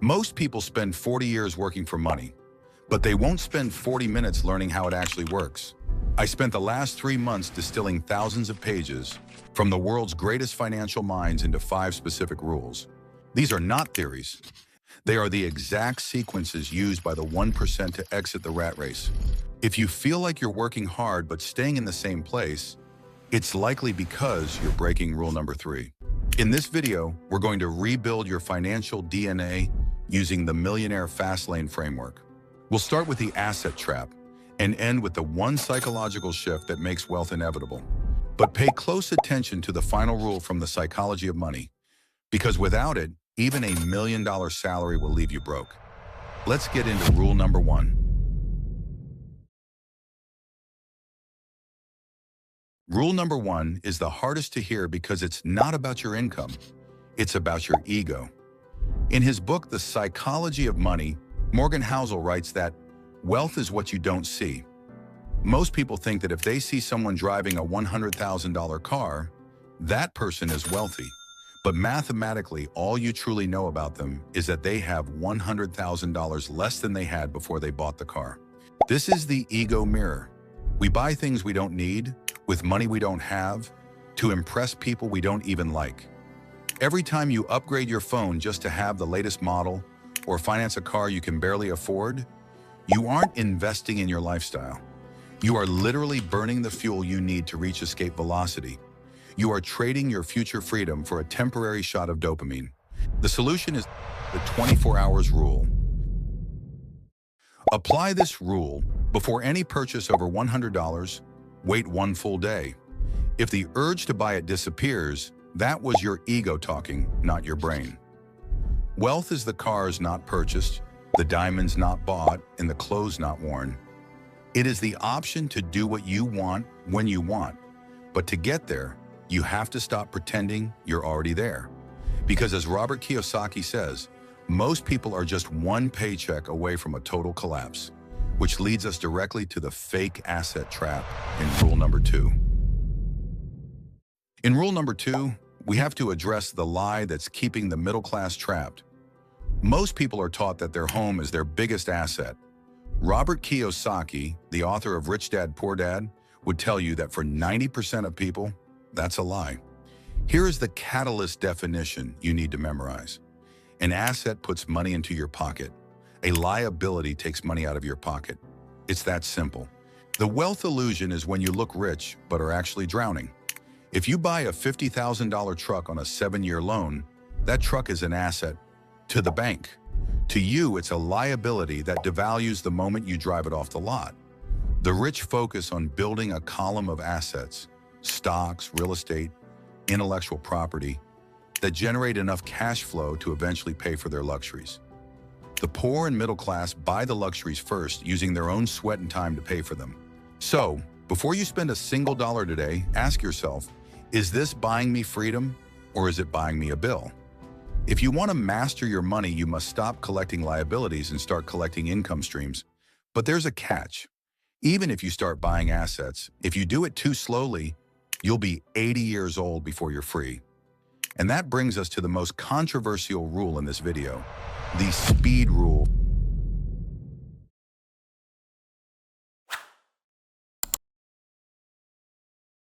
Most people spend 40 years working for money, but they won't spend 40 minutes learning how it actually works. I spent the last 3 months distilling thousands of pages from the world's greatest financial minds into 5 specific rules. These are not theories. They are the exact sequences used by the 1% to exit the rat race. If you feel like you're working hard but staying in the same place, it's likely because you're breaking rule number 3. In this video, we're going to rebuild your financial DNA using the Millionaire Fastlane framework. We'll start with the asset trap and end with the one psychological shift that makes wealth inevitable. But pay close attention to the final rule from the psychology of money, because without it, even a $1 million salary will leave you broke. Let's get into rule number 1. Rule number 1 is the hardest to hear because it's not about your income, it's about your ego. In his book, The Psychology of Money, Morgan Housel writes that wealth is what you don't see. Most people think that if they see someone driving a $100,000 car, that person is wealthy. But mathematically, all you truly know about them is that they have $100,000 less than they had before they bought the car. This is the ego mirror. We buy things we don't need, with money we don't have, to impress people we don't even like. Every time you upgrade your phone just to have the latest model or finance a car you can barely afford, you aren't investing in your lifestyle. You are literally burning the fuel you need to reach escape velocity. You are trading your future freedom for a temporary shot of dopamine. The solution is the 24 hours rule. Apply this rule before any purchase over $100. Wait 1 full day. If the urge to buy it disappears, that was your ego talking, not your brain. Wealth is the cars not purchased, the diamonds not bought, and the clothes not worn. It is the option to do what you want when you want. But to get there, you have to stop pretending you're already there. Because as Robert Kiyosaki says, most people are just one paycheck away from a total collapse, which leads us directly to the fake asset trap in rule number 2. In rule number 2, we have to address the lie that's keeping the middle class trapped. Most people are taught that their home is their biggest asset. Robert Kiyosaki, the author of Rich Dad, Poor Dad, would tell you that for 90% of people, that's a lie. Here is the catalyst definition you need to memorize. An asset puts money into your pocket. A liability takes money out of your pocket. It's that simple. The wealth illusion is when you look rich but are actually drowning. If you buy a $50,000 truck on a 7-year loan, that truck is an asset to the bank. To you, it's a liability that devalues the moment you drive it off the lot. The rich focus on building a column of assets, stocks, real estate, intellectual property, that generate enough cash flow to eventually pay for their luxuries. The poor and middle class buy the luxuries first, using their own sweat and time to pay for them. So, before you spend a single dollar today, ask yourself, is this buying me freedom or is it buying me a bill? If you want to master your money, you must stop collecting liabilities and start collecting income streams. But there's a catch. Even if you start buying assets, if you do it too slowly, you'll be 80 years old before you're free. And that brings us to the most controversial rule in this video, the speed rule.